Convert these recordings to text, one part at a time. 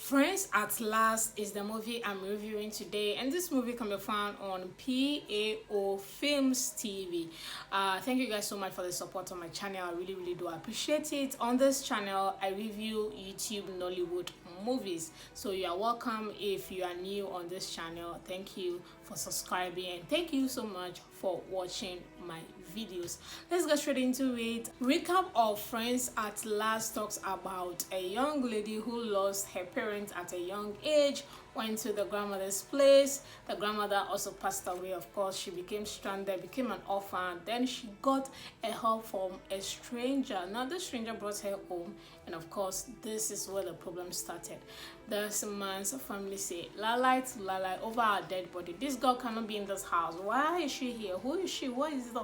Friends at Last is the movie I'm reviewing today, and this movie can be found on PAO Films TV. Thank you guys so much for the support on my channel. I really do appreciate it. On this channel, I review YouTube Nollywood movies, so you are welcome. If you are new on this channel, thank you for subscribing and thank you so much for watching my videos. Let's get straight into it. Recap of Friends at Last talks about a young lady who lost her parents at a young age, went to the grandmother's place. The grandmother also passed away. Of course, she became stranded, became an orphan. Then she got a help from a stranger. Now the stranger brought her home, and of course this is where the problem started. This man's family say lalai to lalai over our dead body. This girl cannot be in this house. Why is she here? Who is she? What is it?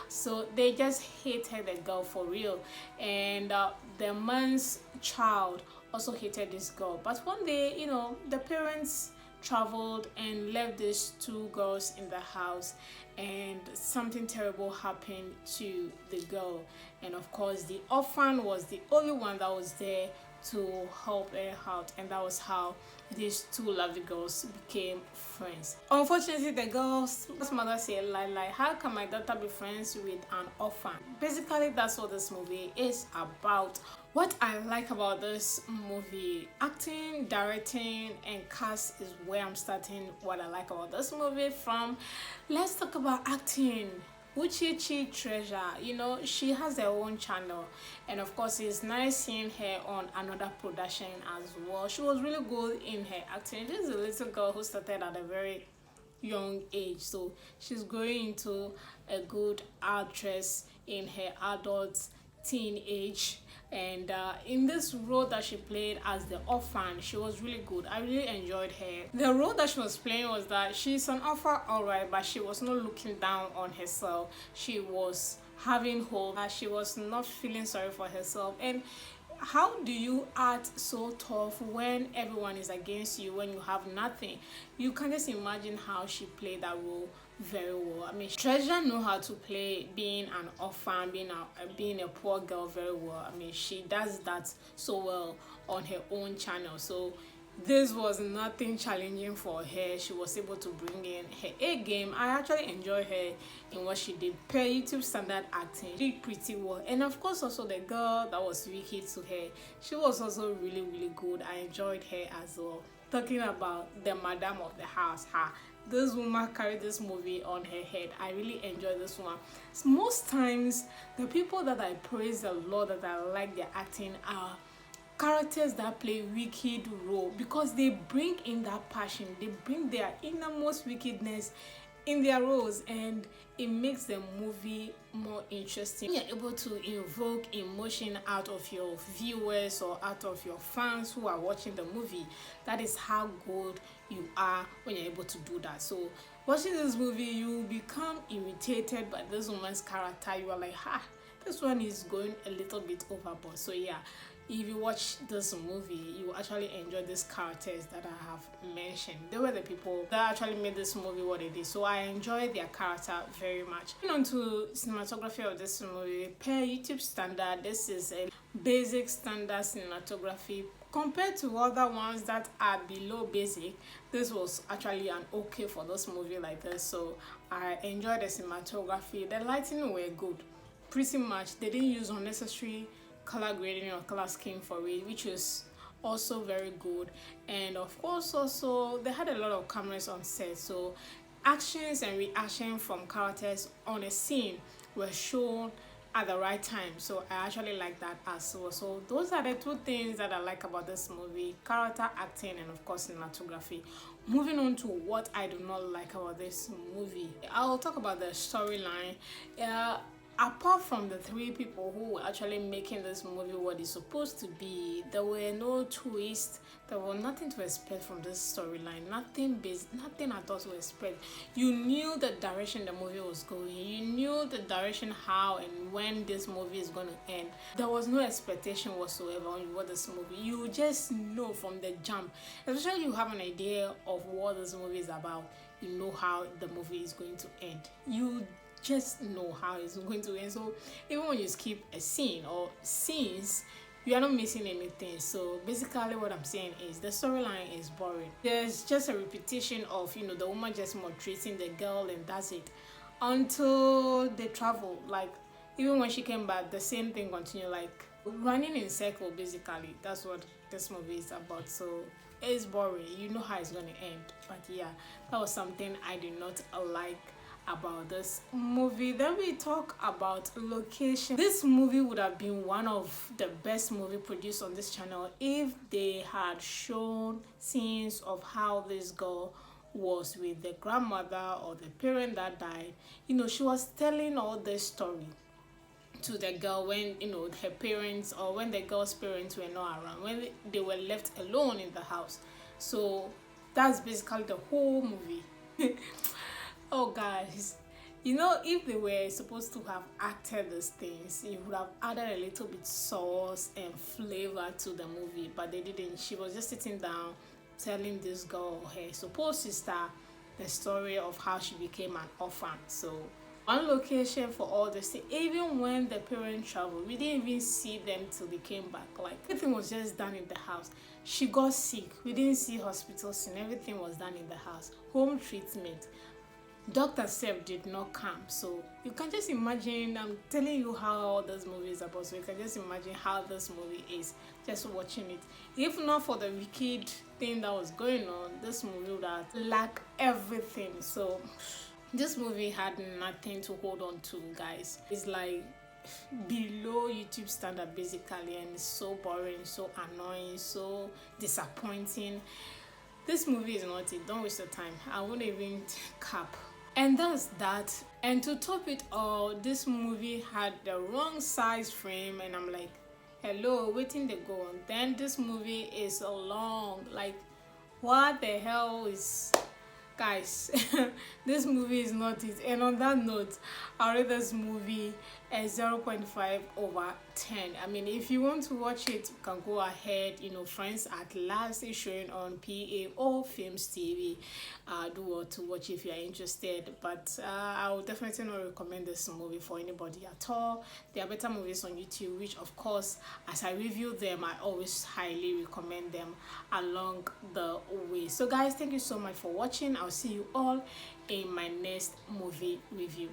So they just hated the girl for real, and the man's child also hated this girl. But one day, the parents traveled and left these two girls in the house, and something terrible happened to the girl. And of course, the orphan was the only one that was there to help her out, and that was how these two lovely girls became friends. Unfortunately, the girl's mother said, "Lie, how can my daughter be friends with an orphan?" Basically, that's what this movie is about. What I like about this movie, acting, directing, and cast is where I'm starting. What I like about this movie from. Let's talk about acting. Uchechi Treasure, she has her own channel, and of course it's nice seeing her on another production as well. She was really good in her acting. This is a little girl who started at a very young age, so she's growing into a good actress in her adult teenage. And in this role that she played as the orphan, she was really good. I really enjoyed her. The role that she was playing was that she's an orphan, alright, but she was not looking down on herself. She was having hope. She was not feeling sorry for herself. And how do you act so tough when everyone is against you, when you have nothing? You can just imagine how she played that role very well. I mean, Treasure know how to play being an orphan, being a poor girl very well. I mean, she does that so well on her own channel. So this was nothing challenging for her. She was able to bring in her A game. I actually enjoyed her in what she did. Per YouTube standard acting, she did pretty well. And of course also the girl that was wicked to her, she was also really good. I enjoyed her as well. Talking about the madam of the house, this woman carried this movie on her head. I really enjoyed this one. Most times the people that I praise a lot, that I like their acting, are characters that play wicked role, because they bring in that passion, they bring their innermost wickedness in their roles, and it makes the movie more interesting. You're able to invoke emotion out of your viewers or out of your fans who are watching the movie. That is how good you are when you're able to do that. So watching this movie, you become irritated by this woman's character. You are like, this one is going a little bit overboard. So yeah, if you watch this movie, you actually enjoy these characters that I have mentioned. They were the people that actually made this movie what it is. So I enjoyed their character very much. On to cinematography of this movie. Per YouTube standard, this is a basic standard cinematography. Compared to other ones that are below basic, this was actually an okay for this movie like this. So I enjoyed the cinematography. The lighting were good. Pretty much, they didn't use unnecessary color grading or color scheme for it, which was also very good. And of course also they had a lot of cameras on set, so actions and reaction from characters on a scene were shown at the right time. So I actually like that as well. So those are the two things that I like about this movie: character, acting, and of course cinematography. Moving on to what I do not like about this movie, I'll talk about the storyline. Apart from the three people who were actually making this movie what it's supposed to be, there were no twists. There was nothing to expect from this storyline. Nothing at all to expect. You knew the direction the movie was going. You knew the direction, how and when this movie is going to end. There was no expectation whatsoever on what this movie. You just know from the jump. Especially you have an idea of what this movie is about. You know how the movie is going to end. You just know how it's going to end. So even when you skip a scene or scenes, you are not missing anything. So basically what I'm saying is the storyline is boring. There's just a repetition of, you know, the woman just maltreating the girl and that's it, until they travel. Like even when she came back, the same thing continued, like running in circle. Basically that's what this movie is about. So it's boring, you know how it's going to end. But yeah, that was something I did not like about this movie. Then we talk about location. This movie would have been one of the best movie produced on this channel if they had shown scenes of how this girl was with the grandmother or the parent that died. You know, she was telling all this story to the girl when, you know, her parents, or when the girl's parents were not around, when they were left alone in the house. So that's basically the whole movie. Oh guys, you know, if they were supposed to have acted these things, you would have added a little bit sauce and flavor to the movie, but they didn't. She was just sitting down telling this girl, her supposed sister, the story of how she became an orphan. So one location for all this thing. Even when the parents traveled, we didn't even see them till they came back. Like everything was just done in the house. She got sick, we didn't see hospital scene, everything was done in the house. Home treatment, Dr. Sef did not come. So you can just imagine, I'm telling you how all this movie is about, so you can just imagine how this movie is just watching it. If not for the wicked thing that was going on, this movie would have lacked everything. So this movie had nothing to hold on to, guys. It's like below YouTube standard basically, and it's so boring, so annoying, so disappointing. This movie is not it. Don't waste your time. I won't even cap. And that's that. And to top it all, this movie had the wrong size frame, and I'm like, hello, waiting they go on. Then this movie is so long. Like, what the hell is, guys? This movie is not it. And on that note, I'll rate this movie as 0.5 over 10. I mean, if you want to watch it, you can go ahead. You know, Friends at Last is showing on PAO Films TV. Do what to watch if you're interested. But I would definitely not recommend this movie for anybody at all. There are better movies on YouTube, which of course, as I review them, I always highly recommend them along the way. So guys, thank you so much for watching. I'll see you all in my next movie review.